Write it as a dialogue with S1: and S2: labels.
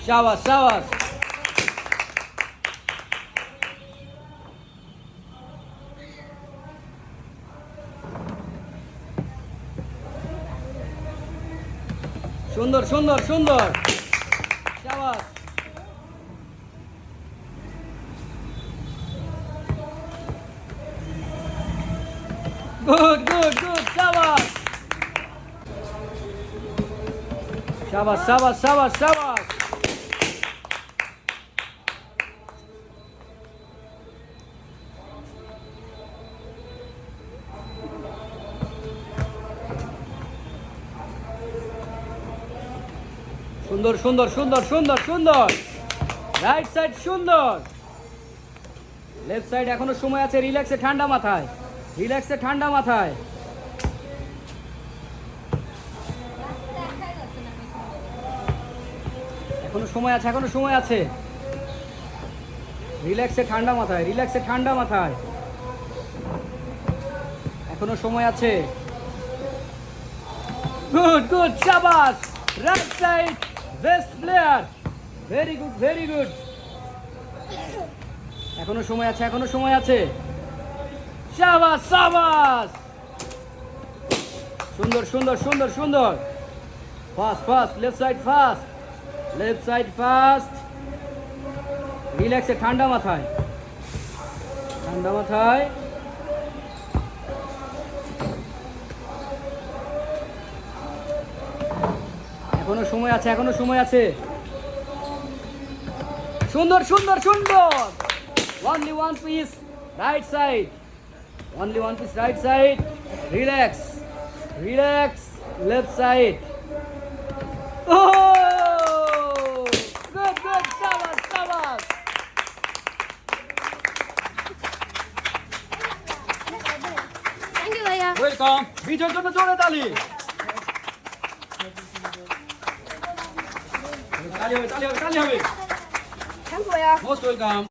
S1: শাবাশ শাবাশ। সুন্দর সুন্দর সুন্দর, শাবাশ। গুড গুড গুড, শাবাশ শাবাশ শাবাশ শাবাশ শাবাশ। সুন্দর সুন্দর সুন্দর সুন্দর সুন্দর, রাইট সাইড সুন্দর, লেফট সাইড এখনো সময় আছে, রিল্যাক্সে ঠান্ডা মাথায়, রিল্যাক্সে ঠান্ডা মাথায়। এখনো সময় আছে, এখনো সময় আছে, রিল্যাক্সে ঠান্ডা মাথায়, রিল্যাক্সে ঠান্ডা মাথায়, এখনো সময় আছে। গুড গুড, শাবাশ, right side, best player, very good very good. এখনো সময় আছে, এখনো সময় আছে, শাবাশ শাবাশ। সুন্দর সুন্দর সুন্দর সুন্দর, fast fast, left side fast, left side fast, রিল্যাক্সে ঠান্ডা মাথায়, ঠান্ডা মাথায়। এখনো সময় আছে, এখনো সময় আছে, সুন্দর সুন্দর সুন্দর। Only one piece right side, only one piece right side, relax relax, left side. Oh good good, শাবাশ শাবাশ।
S2: থ্যাংক ইউ ভাইয়া।
S1: ওয়েলকাম, বিজয়ের জন্য জোরে তালি। তালি হবে তালি হবে তালি হবে।
S2: থ্যাংক ইউ ভাইয়া।
S1: Most welcome.